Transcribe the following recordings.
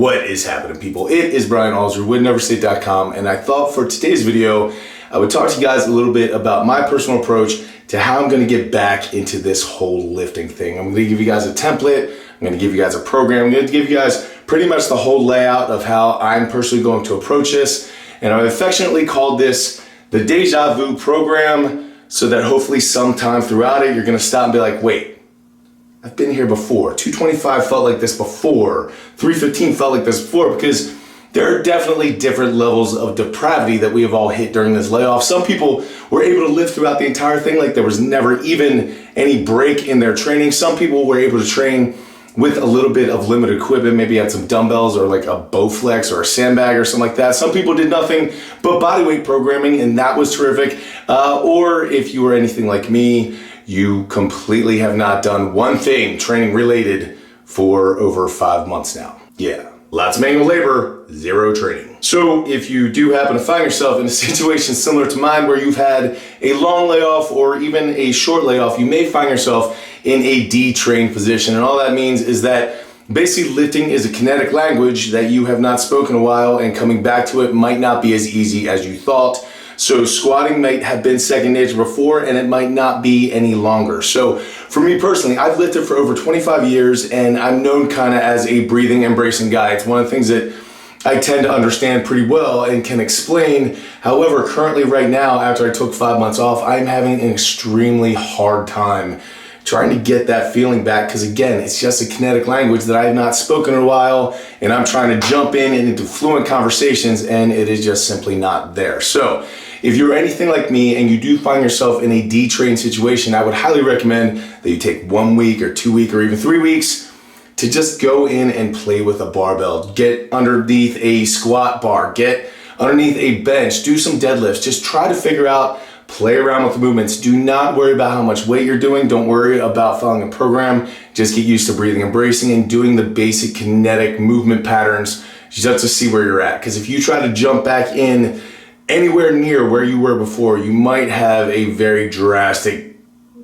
What is happening, people? It is Brian Alsruhe with NEVERsate.com, and I thought for today's video, I would talk to you guys a little bit about my personal approach to how I'm gonna get back into this whole lifting thing. I'm gonna give you guys a template, I'm gonna give you guys a program, I'm gonna give you guys pretty much the whole layout of how I'm personally going to approach this, and I've affectionately called this the Déjà Vu Program, so that hopefully sometime throughout it, you're gonna stop and be like, wait, I've been here before. 225 felt like this before. 315 felt like this before, because there are definitely different levels of depravity that we have all hit during this layoff. Some people were able to lift throughout the entire thing like there was never even any break in their training. Some people were able to train with a little bit of limited equipment, maybe had some dumbbells or like a Bowflex or a sandbag or something like that. Some people did nothing but bodyweight programming, and that was terrific. Or if you were anything like me, you completely have not done one thing training related for over 5 months now. Yeah, lots of manual labor, zero training. So if you do happen to find yourself in a situation similar to mine where you've had a long layoff or even a short layoff, you may find yourself in a detrained position. And all that means is that basically lifting is a kinetic language that you have not spoken in a while, and coming back to it might not be as easy as you thought. So squatting might have been second nature before, and it might not be any longer. So for me personally, I've lifted for over 25 years, and I'm known kind of as a breathing, embracing guy. It's one of the things that I tend to understand pretty well and can explain. However, currently right now, after I took 5 months off, I'm having an extremely hard time trying to get that feeling back, because again, it's just a kinetic language that I have not spoken in a while, and I'm trying to jump in and into fluent conversations, and it is just simply not there. So if you're anything like me and you do find yourself in a detrained situation, I would highly recommend that you take 1 week or 2 weeks or even 3 weeks to just go in and play with a barbell. Get underneath a squat bar, get underneath a bench, do some deadlifts, just try to figure out, play around with the movements. Do not worry about how much weight you're doing. Don't worry about following a program. Just get used to breathing, embracing, and doing the basic kinetic movement patterns just to see where you're at. Because if you try to jump back in anywhere near where you were before, you might have a very drastic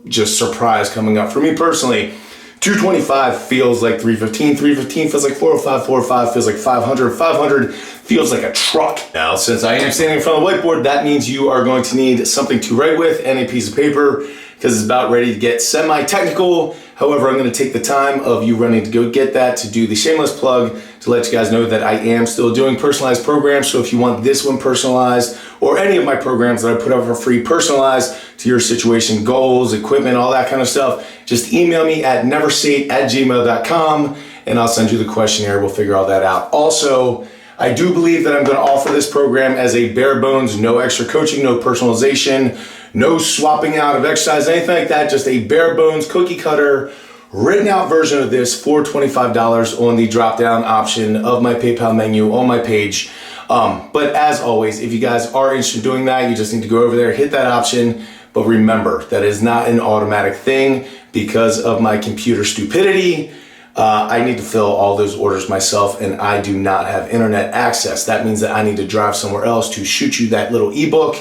just surprise coming up. For me personally, 225 feels like 315, 315 feels like 405, 405 feels like 500, 500 feels like a truck. Now, since I am standing in front of the whiteboard, that means you are going to need something to write with and a piece of paper, because it's about ready to get semi-technical. However, I'm gonna take the time of you running to go get that to do the shameless plug to let you guys know that I am still doing personalized programs. So if you want this one personalized, or any of my programs that I put out for free personalized to your situation, goals, equipment, all that kind of stuff, just email me at neversate@gmail.com and I'll send you the questionnaire. We'll figure all that out. Also, I do believe that I'm gonna offer this program as a bare bones, no extra coaching, no personalization, no swapping out of exercise, anything like that, just a bare bones, cookie cutter, written out version of this for $25 on the drop down option of my PayPal menu on my page. But as always, if you guys are interested in doing that, you just need to go over there, hit that option. But remember, that is not an automatic thing. Because of my computer stupidity, I need to fill all those orders myself, and I do not have internet access. That means that I need to drive somewhere else to shoot you that little ebook.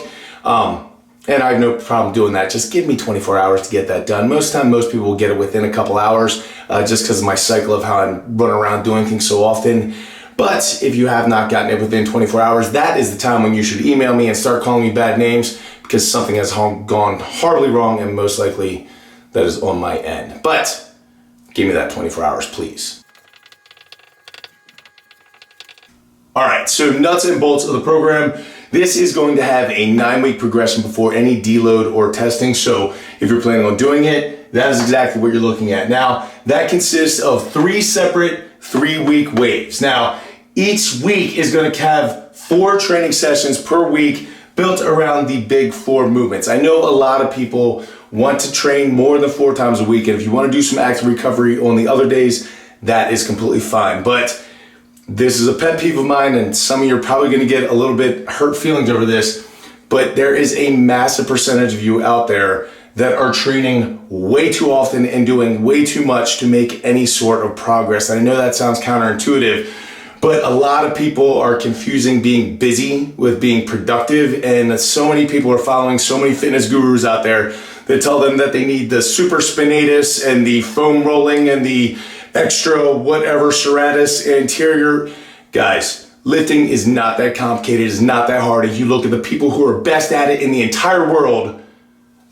And I have no problem doing that. Just give me 24 hours to get that done. Most time, most people will get it within a couple hours, just because of my cycle of how I'm running around doing things so often. But if you have not gotten it within 24 hours, that is the time when you should email me and start calling me bad names, because something has gone horribly wrong, and most likely that is on my end. But give me that 24 hours, please. All right, so nuts and bolts of the program. This is going to have a 9-week progression before any deload or testing. So if you're planning on doing it, that is exactly what you're looking at. Now, that consists of 3 separate 3-week waves. Now, each week is going to have 4 training sessions per week built around the big 4 movements. I know a lot of people want to train more than 4 times a week, and if you want to do some active recovery on the other days, that is completely fine. But this is a pet peeve of mine, and some of you are probably going to get a little bit hurt feelings over this, but there is a massive percentage of you out there that are training way too often and doing way too much to make any sort of progress. And I know that sounds counterintuitive, but a lot of people are confusing being busy with being productive, and so many people are following so many fitness gurus out there that tell them that they need the super spinatus and the foam rolling and the extra whatever serratus anterior Guys, lifting is not that complicated, it's not that hard. If you look at the people who are best at it in the entire world,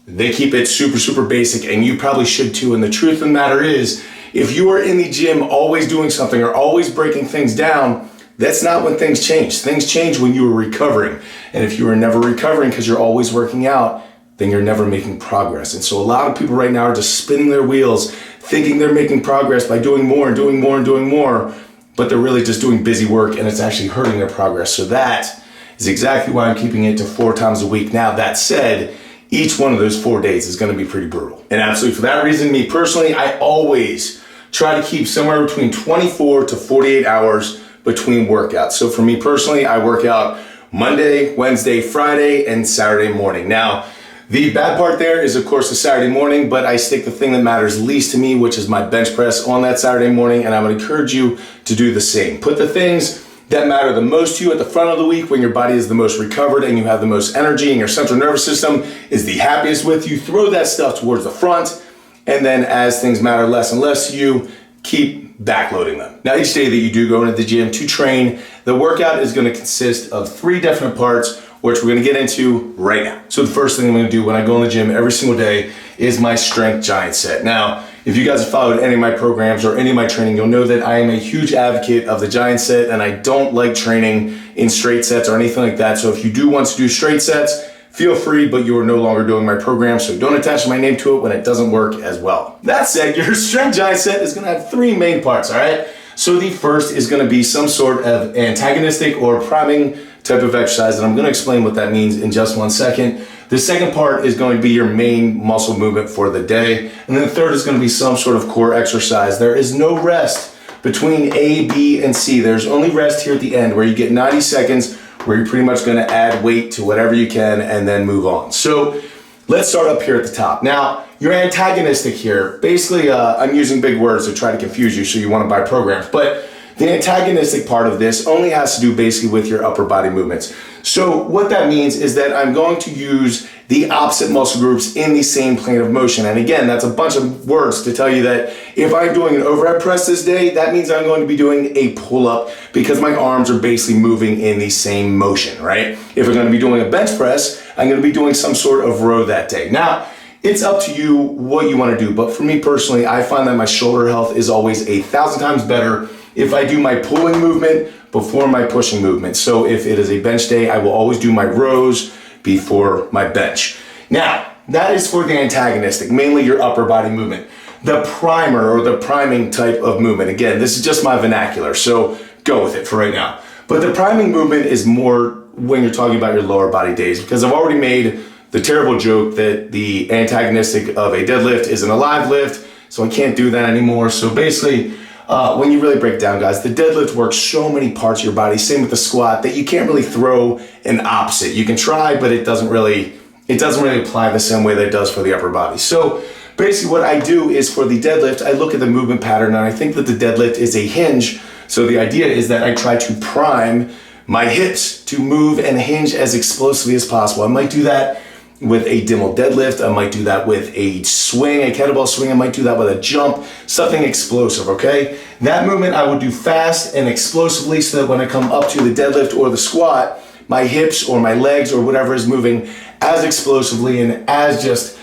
they keep it super, super basic, and you probably should too. And the truth of the matter is, if you are in the gym always doing something or always breaking things down, that's not when things change. Things change when you are recovering. And if you are never recovering because you're always working out, then you're never making progress. And so a lot of people right now are just spinning their wheels, thinking they're making progress by doing more and doing more and doing more, but they're really just doing busy work and it's actually hurting their progress. So that is exactly why I'm keeping it to 4 times a week. Now, that said, each one of those 4 days is going to be pretty brutal. And absolutely for that reason, me personally, I always try to keep somewhere between 24 to 48 hours between workouts. So for me personally, I work out Monday, Wednesday, Friday, and Saturday morning. Now, the bad part there is, of course, the Saturday morning, but I stick the thing that matters least to me, which is my bench press on that Saturday morning, and I would encourage you to do the same. Put the things that matter the most to you at the front of the week when your body is the most recovered and you have the most energy and your central nervous system is the happiest with you. Throw that stuff towards the front, and then as things matter less and less to you, keep backloading them. Now, each day that you do go into the gym to train, the workout is going to consist of 3 definite parts, which we're going to get into right now. So the first thing I'm going to do when I go in the gym every single day is my strength giant set. Now, if you guys have followed any of my programs or any of my training, you'll know that I am a huge advocate of the giant set, and I don't like training in straight sets or anything like that. So if you do want to do straight sets, feel free, but you are no longer doing my program, so don't attach my name to it when it doesn't work as well. That said, your strength giant set is going to have 3 main parts, all right? So the first is going to be some sort of antagonistic or priming type of exercise, and I'm going to explain what that means in just 1 second. The second part is going to be your main muscle movement for the day, and then the third is going to be some sort of core exercise. There is no rest between A, B, and C. There's only rest here at the end where you get 90 seconds where you're pretty much going to add weight to whatever you can and then move on. So let's start up here at the top. Now, you're antagonistic here. Basically, I'm using big words to try to confuse you so you want to buy programs, but the antagonistic part of this only has to do basically with your upper body movements. So what that means is that I'm going to use the opposite muscle groups in the same plane of motion. And again, that's a bunch of words to tell you that if I'm doing an overhead press this day, that means I'm going to be doing a pull-up because my arms are basically moving in the same motion, right? If I'm going to be doing a bench press, I'm going to be doing some sort of row that day. Now, it's up to you what you want to do, but for me personally, I find that my shoulder health is always 1,000 times better if I do my pulling movement before my pushing movement. So if it is a bench day, I will always do my rows before my bench. Now, that is for the antagonistic, mainly your upper body movement. The primer or the priming type of movement, again, this is just my vernacular, so go with it for right now. But the priming movement is more when you're talking about your lower body days, because I've already made the terrible joke that the antagonistic of a deadlift is an alive lift, so I can't do that anymore. So basically, when you really break it down, guys, the deadlift works so many parts of your body, same with the squat, that you can't really throw an opposite. You can try, but it doesn't really apply the same way that it does for the upper body. So basically what I do is for the deadlift, I look at the movement pattern, and I think that the deadlift is a hinge. So the idea is that I try to prime my hips to move and hinge as explosively as possible. I might do that with a Dimmel deadlift. I might do that with a swing, a kettlebell swing. I might do that with a jump, something explosive, okay? That movement I will do fast and explosively so that when I come up to the deadlift or the squat, my hips or my legs or whatever is moving as explosively and as just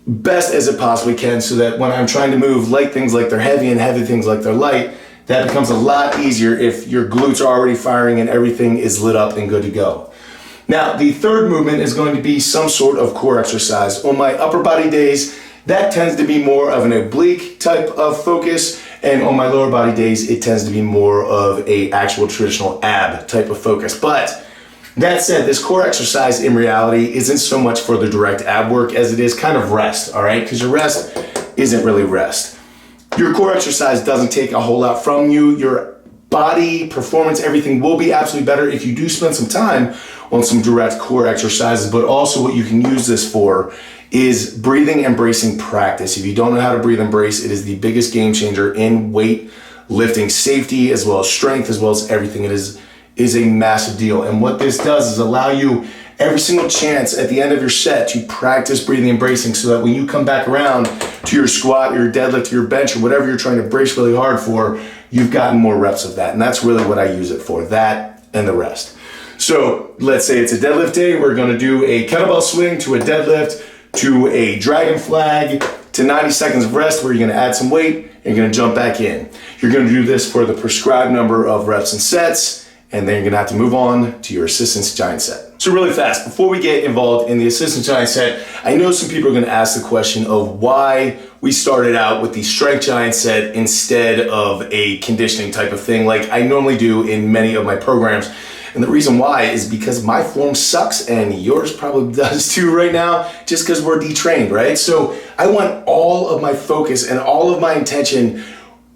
best as it possibly can, so that when I'm trying to move light things like they're heavy and heavy things like they're light, that becomes a lot easier if your glutes are already firing and everything is lit up and good to go. Now, the third movement is going to be some sort of core exercise. On my upper body days, that tends to be more of an oblique type of focus, and on my lower body days, it tends to be more of a actual traditional ab type of focus. But that said, this core exercise in reality isn't so much for the direct ab work as it is kind of rest, all right? Because your rest isn't really rest. Your core exercise doesn't take a whole lot from you. Your body performance, everything will be absolutely better if you do spend some time on some direct core exercises. But also what you can use this for is breathing and bracing practice. If you don't know how to breathe and brace, it is the biggest game changer in weight lifting safety, as well as strength, as well as everything. It is a massive deal. And what this does is allow you every single chance at the end of your set to practice breathing and bracing, so that when you come back around to your squat, your deadlift, your bench, or whatever you're trying to brace really hard for, you've gotten more reps of that. And that's really what I use it for, that and the rest. So let's say it's a deadlift day. We're gonna do a kettlebell swing to a deadlift to a dragon flag to 90 seconds of rest where you're gonna add some weight and you're gonna jump back in. You're gonna do this for the prescribed number of reps and sets, and then you're gonna have to move on to your assistance giant set. So really fast, before we get involved in the assistance giant set, I know some people are gonna ask the question of why we started out with the strength giant set instead of a conditioning type of thing like I normally do in many of my programs. And the reason why is because my form sucks and yours probably does too right now, just because we're detrained, right? So I want all of my focus and all of my intention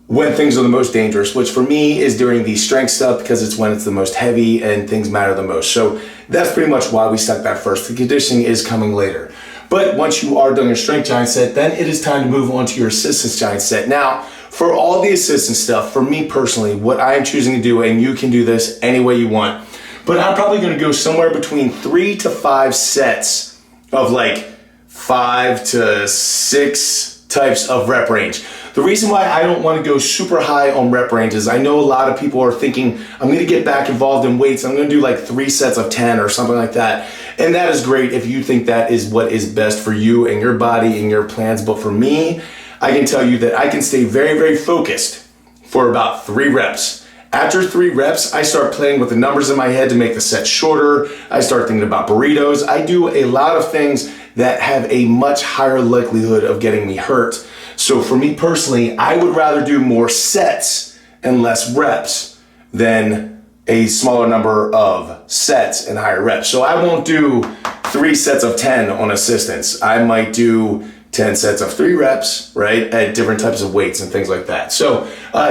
when things are the most dangerous, which for me is during the strength stuff because it's when it's the most heavy and things matter the most. So that's pretty much why we stuck that first. The conditioning is coming later. But once you are done your strength giant set, then it is time to move on to your assistance giant set. Now, for all the assistance stuff, for me personally, what I am choosing to do, and you can do this any way you want, but I'm probably gonna go somewhere between 3 to 5 sets of like 5 to 6 types of rep range. The reason why I don't wanna go super high on rep range is I know a lot of people are thinking, I'm gonna get back involved in weights, I'm gonna do like 3 sets of 10 or something like that. And that is great if you think that is what is best for you and your body and your plans. But for me, I can tell you that I can stay very, very focused for about 3 reps. After 3 reps, I start playing with the numbers in my head to make the set shorter. I start thinking about burritos. I do a lot of things that have a much higher likelihood of getting me hurt. So for me personally, I would rather do more sets and less reps than a smaller number of sets and higher reps. So I won't do 3 sets of 10 on assistance. I might do 10 sets of 3 reps, right, at different types of weights and things like that. So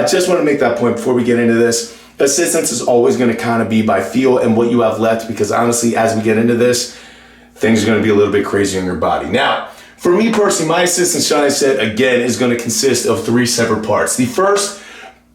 just want to make that point before we get into this. Assistance is always going to kind of be by feel and what you have left, because honestly, as we get into this, things are going to be a little bit crazy in your body. Now, for me personally, my assistance giant set, again, is going to consist of 3 separate parts. The first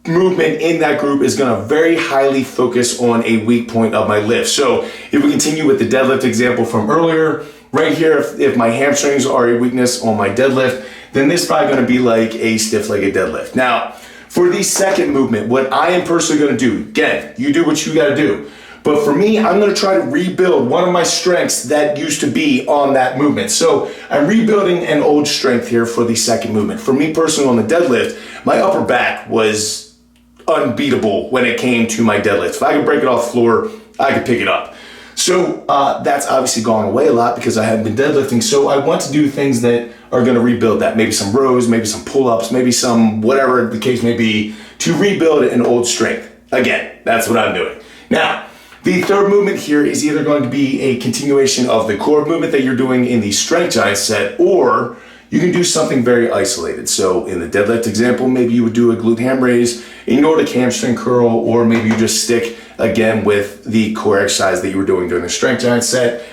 movement in that group is going to very highly focus on a weak point of my lift. So if we continue with the deadlift example from earlier, right here, if my hamstrings are a weakness on my deadlift, then this is probably going to be like a stiff-legged deadlift. Now, for the second movement, what I am personally going to do, again, you do what you got to do. But for me, I'm going to try to rebuild one of my strengths that used to be on that movement. So I'm rebuilding an old strength here for the second movement. For me personally on the deadlift, my upper back was unbeatable when it came to my deadlift. If I could break it off the floor, I could pick it up. So that's obviously gone away a lot because I haven't been deadlifting. So I want to do things that are going to rebuild that. Maybe some rows, maybe some pull-ups, maybe some whatever the case may be to rebuild an old strength. Again, that's what I'm doing. Now, the third movement here is either going to be a continuation of the core movement that you're doing in the strength giant set, or you can do something very isolated. So in the deadlift example, maybe you would do a glute ham raise, a Nordic hamstring curl, or maybe you just stick again with the core exercise that you were doing during the strength giant set.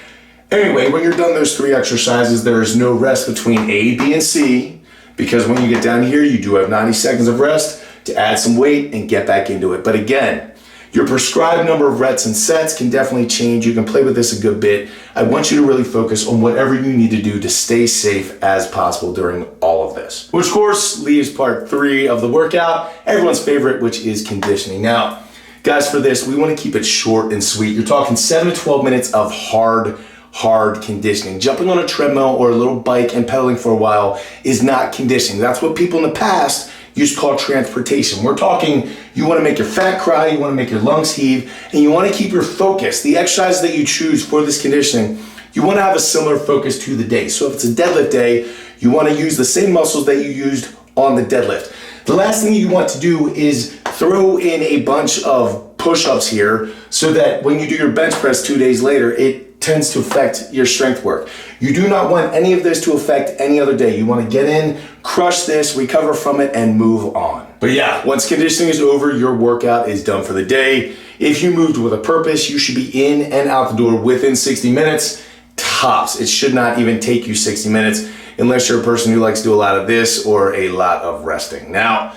Anyway, when you're done those 3 exercises, there is no rest between A, B, and C, because when you get down here, you do have 90 seconds of rest to add some weight and get back into it. But again, your prescribed number of reps and sets can definitely change. You can play with this a good bit. I want you to really focus on whatever you need to do to stay safe as possible during all of this. Which of course leaves part 3 of the workout, everyone's favorite, which is conditioning. Now, guys, for this, we want to keep it short and sweet. You're talking 7 to 12 minutes of hard conditioning. Jumping on a treadmill or a little bike and pedaling for a while is not conditioning. That's what people in the past used to call transportation. We're talking, you want to make your fat cry, you want to make your lungs heave, and you want to keep your focus. The exercise that you choose for this conditioning, you want to have a similar focus to the day. So if it's a deadlift day, you want to use the same muscles that you used on the deadlift. The last thing you want to do is throw in a bunch of push-ups here so that when you do your bench press 2 days later, it tends to affect your strength work. You do not want any of this to affect any other day. You want to get in, crush this, recover from it, and move on. But yeah, once conditioning is over, your workout is done for the day. If you moved with a purpose, you should be in and out the door within 60 minutes, tops. It should not even take you 60 minutes unless you're a person who likes to do a lot of this or a lot of resting. Now,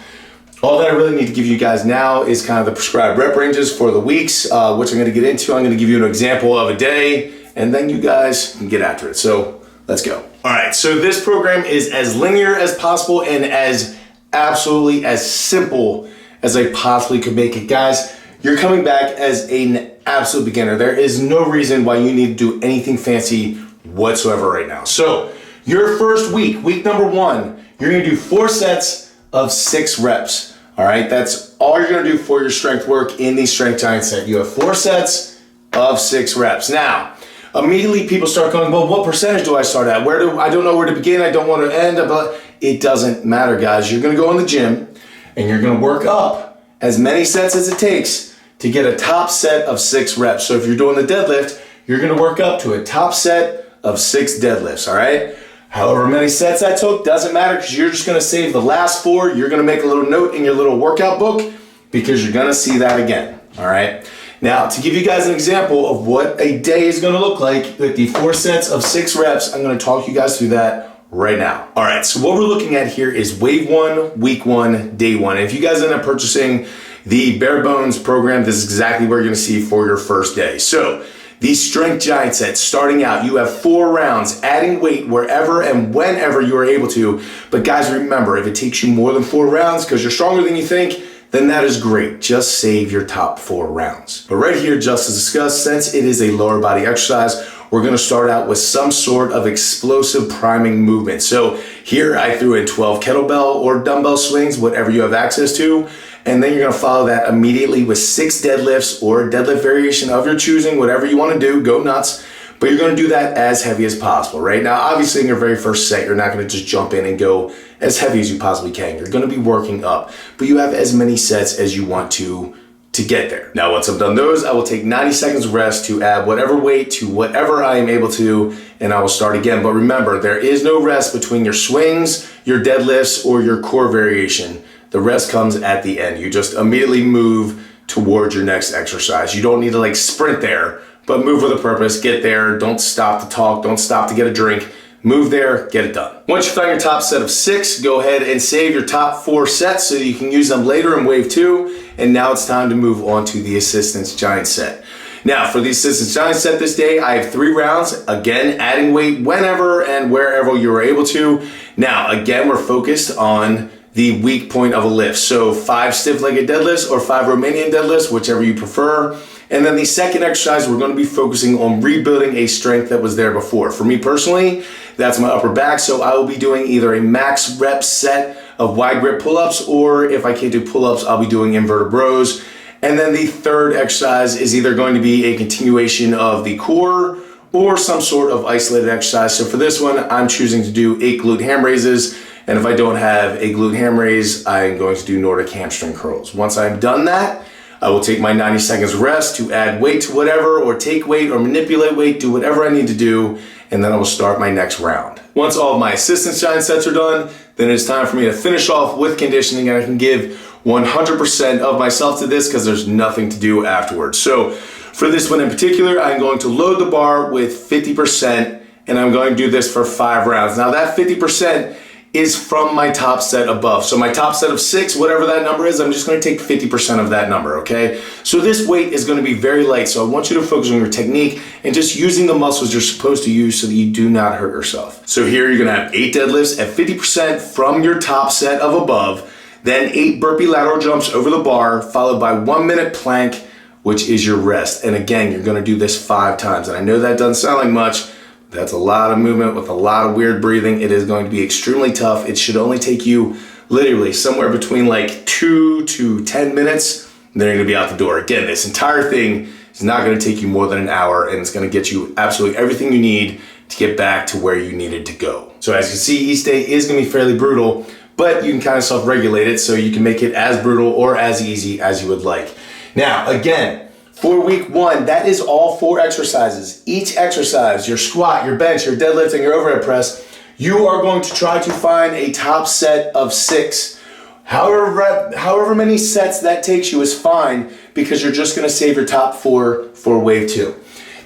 all that I really need to give you guys now is kind of the prescribed rep ranges for the weeks, which I'm going to get into. I'm going to give you an example of a day, and then you guys can get after it. So let's go. All right, so this program is as linear as possible and as absolutely as simple as I possibly could make it. Guys, you're coming back as an absolute beginner. There is no reason why you need to do anything fancy whatsoever right now. So your first week, week number 1, you're gonna do 4 sets of 6 reps. All right, that's all you're gonna do for your strength work in the Strength Giant set. You have 4 sets of 6 reps. Now, immediately people start going, well, what percentage do I start at? I don't know where to begin, I don't want to end, but it doesn't matter, guys. You're gonna go in the gym and you're gonna work up as many sets as it takes to get a top set of 6 reps. So if you're doing the deadlift, you're gonna work up to a top set of 6 deadlifts, all right? However many sets I took, doesn't matter, because you're just gonna save the last 4. You're gonna make a little note in your little workout book because you're gonna see that again, all right? Now, to give you guys an example of what a day is gonna look like with the 4 sets of 6 reps, I'm gonna talk you guys through that right now. All right, so what we're looking at here is wave 1, week 1, day 1. And if you guys end up purchasing the Bare Bones program, this is exactly what you're gonna see for your first day. So, the Strength Giant set, starting out, you have 4 rounds, adding weight wherever and whenever you are able to. But guys, remember, if it takes you more than 4 rounds because you're stronger than you think, then that is great. Just save your top 4 rounds. But right here, just as discussed, since it is a lower body exercise, we're gonna start out with some sort of explosive priming movement. So here I threw in 12 kettlebell or dumbbell swings, whatever you have access to. And then you're gonna follow that immediately with 6 deadlifts or a deadlift variation of your choosing, whatever you wanna do, go nuts. But you're gonna do that as heavy as possible, right? Now, obviously in your very first set, you're not gonna just jump in and go as heavy as you possibly can. You're gonna be working up, but you have as many sets as you want to get there. Now, once I've done those, I will take 90 seconds rest to add whatever weight to whatever I am able to, and I will start again. But remember, there is no rest between your swings, your deadlifts, or your core variation. The rest comes at the end. You just immediately move towards your next exercise. You don't need to like sprint there, but move with a purpose, get there, don't stop to talk, don't stop to get a drink, move there, get it done. Once you find your top set of 6, go ahead and save your top 4 sets so you can use them later in wave 2. And now it's time to move on to the Assistance Giant set. Now for the Assistance Giant set this day, I have 3 rounds, again, adding weight whenever and wherever you are able to. Now, again, we're focused on the weak point of a lift. So 5 stiff-legged deadlifts or 5 Romanian deadlifts, whichever you prefer. And then the second exercise, we're gonna be focusing on rebuilding a strength that was there before. For me personally, that's my upper back. So I will be doing either a max rep set of wide grip pull-ups, or if I can't do pull-ups, I'll be doing inverted rows. And then the third exercise is either going to be a continuation of the core or some sort of isolated exercise. So for this one, I'm choosing to do 8 glute ham raises. And if I don't have a glute ham raise, I'm going to do Nordic hamstring curls. Once I've done that, I will take my 90 seconds rest to add weight to whatever, or take weight or manipulate weight, do whatever I need to do, and then I will start my next round. Once all of my Assistance Giant sets are done, then it's time for me to finish off with conditioning, and I can give 100% of myself to this because there's nothing to do afterwards. So for this one in particular, I'm going to load the bar with 50%, and I'm going to do this for 5 rounds. Now that 50% is from my top set above. So my top set of 6, whatever that number is, I'm just gonna take 50% of that number, okay? So this weight is gonna be very light, so I want you to focus on your technique and just using the muscles you're supposed to use so that you do not hurt yourself. So here you're gonna have 8 deadlifts at 50% from your top set of above, then 8 burpee lateral jumps over the bar, followed by 1 minute plank, which is your rest. And again, you're gonna do this 5 times. And I know that doesn't sound like much, that's a lot of movement with a lot of weird breathing. It is going to be extremely tough. It should only take you literally somewhere between like 2 to 10 minutes, and then you're gonna be out the door. Again, this entire thing is not gonna take you more than an hour, and it's gonna get you absolutely everything you need to get back to where you needed to go. So as you can see, each day is gonna be fairly brutal, but you can kind of self-regulate it so you can make it as brutal or as easy as you would like. Now, again, for week 1, that is all 4 exercises. Each exercise, your squat, your bench, your deadlift, and your overhead press, you are going to try to find a top set of 6. However many sets that takes you is fine, because you're just gonna save your top 4 for wave 2.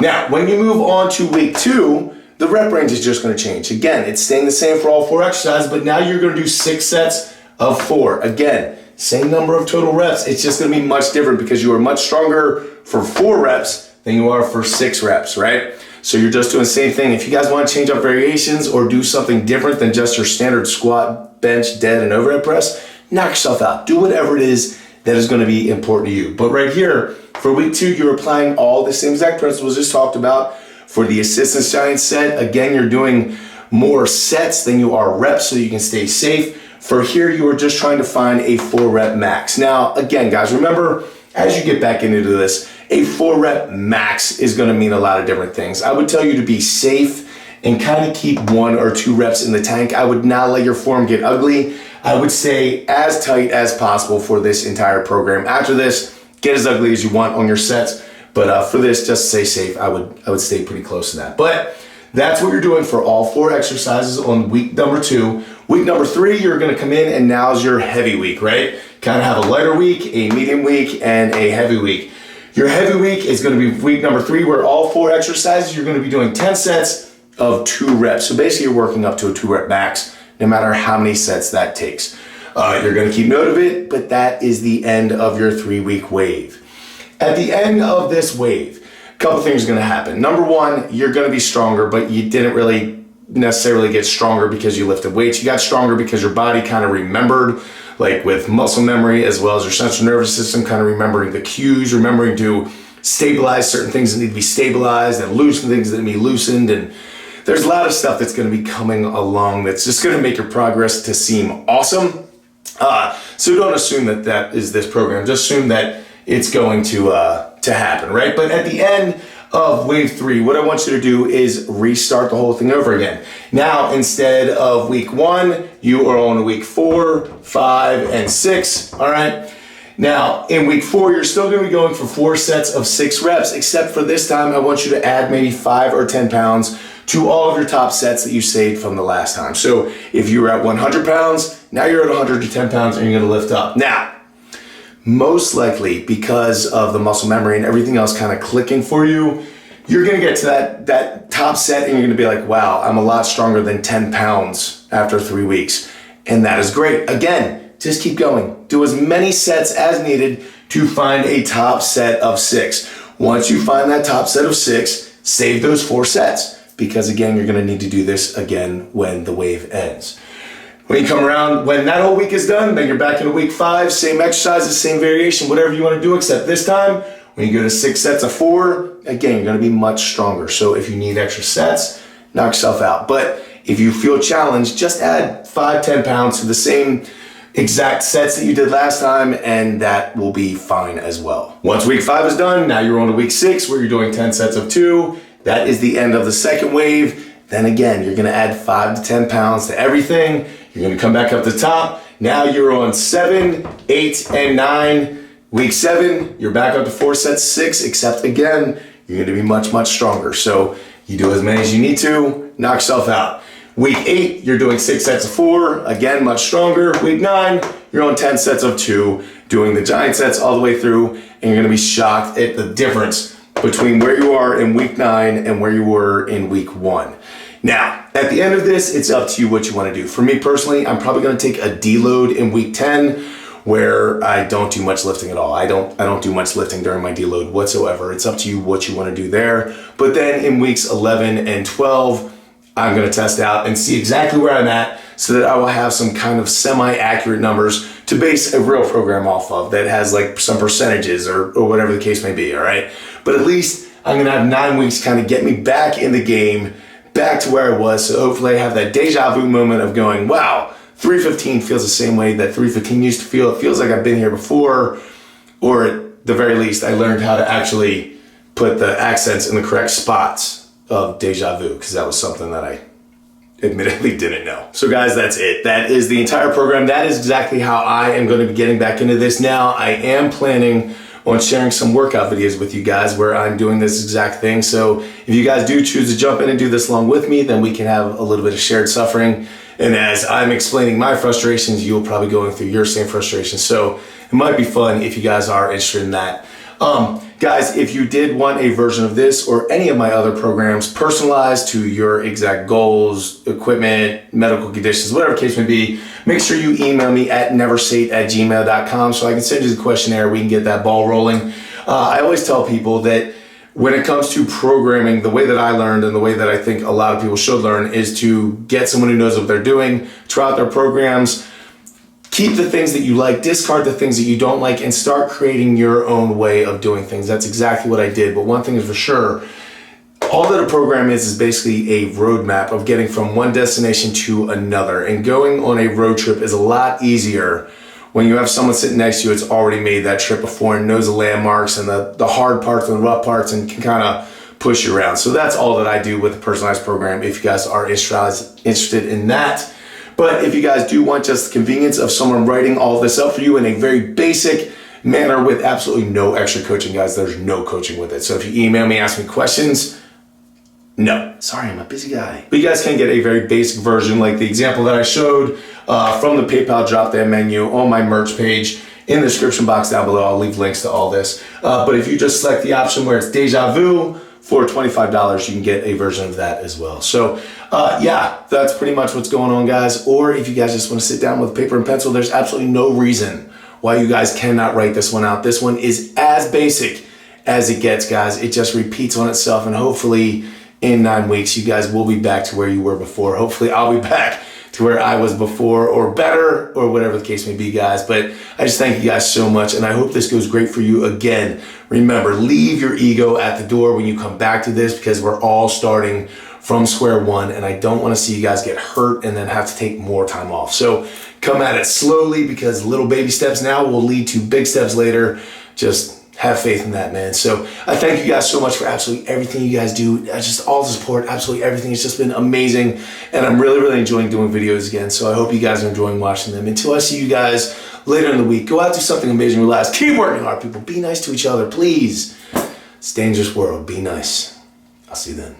Now, when you move on to week 2, the rep range is just gonna change. Again, it's staying the same for all 4 exercises, but now you're gonna do 6 sets of 4. Again, same number of total reps. It's just gonna be much different because you are much stronger for 4 reps than you are for 6 reps, right? So you're just doing the same thing. If you guys wanna change up variations or do something different than just your standard squat, bench, dead, and overhead press, knock yourself out. Do whatever it is that is going to be important to you. But right here, for week 2, you're applying all the same exact principles just talked about. For the assistance giant set, again, you're doing more sets than you are reps so you can stay safe. For here, you are just trying to find a 4-rep max. Now, again, guys, remember, as you get back into this, a 4-rep max is going to mean a lot of different things. I would tell you to be safe and kind of keep 1 or 2 reps in the tank. I would not let your form get ugly. I would say as tight as possible for this entire program. After this, get as ugly as you want on your sets. But for this, just to stay safe, I would stay pretty close to that. But that's what you're doing for all 4 exercises on week number 2. Week number 3, you're gonna come in and now's your heavy week, right? Kind of have a lighter week, a medium week, and a heavy week. Your heavy week is gonna be week number 3, where all 4 exercises, you're gonna be doing 10 sets of 2 reps. So basically you're working up to a 2-rep max, no matter how many sets that takes. You're gonna keep note of it, but that is the end of your 3-week wave. At the end of this wave, a couple things are gonna happen. Number 1, you're gonna be stronger, but you didn't really necessarily get stronger because you lifted weights. You got stronger because your body kind of remembered, like with muscle memory as well as your central nervous system, kind of remembering the cues, remembering to stabilize certain things that need to be stabilized and loosen things that need to be loosened. And there's a lot of stuff that's gonna be coming along that's just gonna make your progress to seem awesome. So don't assume that that is this program. Just assume that it's going to happen, right? But at the end of wave 3, what I want you to do is restart the whole thing over again. Now, instead of week 1, you are on week 4, 5, and 6, all right? Now, in week 4, you're still gonna be going for 4 sets of 6 reps, except for this time, I want you to add maybe 5 or 10 pounds to all of your top sets that you saved from the last time. So if you were at 100 pounds, now you're at 110 pounds and you're gonna lift up. Now, most likely because of the muscle memory and everything else kind of clicking for you, you're gonna get to that top set and you're gonna be like, wow, I'm a lot stronger than 10 pounds after 3 weeks. And that is great. Again, just keep going. Do as many sets as needed to find a top set of 6. Once you find that top set of 6, save those 4 sets, because again, you're gonna need to do this again when the wave ends. When you come around, when that whole week is done, then you're back into week 5, same exercises, same variation, whatever you want to do, except this time, when you go to 6 sets of 4, again, you're going to be much stronger. So if you need extra sets, knock yourself out. But if you feel challenged, just add 5, 10 pounds to the same exact sets that you did last time, and that will be fine as well. Once week 5 is done, now you're on to week 6, where you're doing 10 sets of 2. That is the end of the second wave. Then again, you're gonna add 5 to 10 pounds to everything. You're gonna come back up the top. Now you're on 7, 8, and 9. Week 7, you're back up to 4 sets, 6, except again, you're gonna be much, much stronger. So you do as many as you need to, knock yourself out. Week 8, you're doing 6 sets of 4, again, much stronger. Week 9, you're on 10 sets of 2, doing the giant sets all the way through, and you're gonna be shocked at the difference between where you are in week 9 and where you were in week 1. Now, at the end of this, it's up to you what you want to do. For me personally, I'm probably going to take a deload in week 10, where I don't do much lifting at all. I don't do much lifting during my deload whatsoever. It's up to you what you want to do there. But then in weeks 11 and 12, I'm going to test out and see exactly where I'm at, so that I will have some kind of semi-accurate numbers to base a real program off of that has like some percentages or whatever the case may be, all right? But at least I'm going to have 9 weeks kind of get me back in the game, back to where I was. So hopefully I have that deja vu moment of going, wow, 315 feels the same way that 315 used to feel. It feels like I've been here before, or at the very least, I learned how to actually put the accents in the correct spots of deja vu, because that was something that I admittedly didn't know. So guys, that's it. That is the entire program. That is exactly how I am going to be getting back into this now. I am planning on sharing some workout videos with you guys where I'm doing this exact thing. So if you guys do choose to jump in and do this along with me, then we can have a little bit of shared suffering. And as I'm explaining my frustrations, you'll probably go through your same frustrations. So it might be fun if you guys are interested in that. Guys, if you did want a version of this or any of my other programs personalized to your exact goals, equipment, medical conditions, whatever the case may be, make sure you email me at NEVERsate@gmail.com so I can send you the questionnaire. We can get that ball rolling. I always tell people that when it comes to programming, the way that I learned and the way that I think a lot of people should learn is to get someone who knows what they're doing, try out their programs, keep the things that you like, discard the things that you don't like, and start creating your own way of doing things. That's exactly what I did. But one thing is for sure, all that a program is basically a roadmap of getting from one destination to another. And going on a road trip is a lot easier when you have someone sitting next to you that's already made that trip before and knows the landmarks and the hard parts and the rough parts and can kind of push you around. So that's all that I do with a personalized program if you guys are interested in that. But if you guys do want just the convenience of someone writing all this up for you in a very basic manner with absolutely no extra coaching, guys, there's no coaching with it. So if you email me, ask me questions, no, sorry, I'm a busy guy. But you guys can get a very basic version like the example that I showed from the PayPal drop-down menu on my merch page. In the description box down below, I'll leave links to all this. But if you just select the option where it's Déjà Vu for $25, you can get a version of that as well. So yeah, that's pretty much what's going on, guys. Or if you guys just want to sit down with paper and pencil, there's absolutely no reason why you guys cannot write this one out. This one is as basic as it gets, guys. It just repeats on itself, and hopefully in 9 weeks, you guys will be back to where you were before. Hopefully I'll be back to where I was before or better or whatever the case may be, guys. But I just thank you guys so much, and I hope this goes great for you. Again, remember, leave your ego at the door when you come back to this, because we're all starting from square one, and I don't want to see you guys get hurt and then have to take more time off. So come at it slowly, because little baby steps now will lead to big steps later. Just have faith in that, man. So I thank you guys so much for absolutely everything you guys do. Just all the support, absolutely everything. It's just been amazing. And I'm really, really enjoying doing videos again. So I hope you guys are enjoying watching them. Until I see you guys later in the week, go out, do something amazing, relax, keep working hard, people. Be nice to each other, please. It's a dangerous world. Be nice. I'll see you then.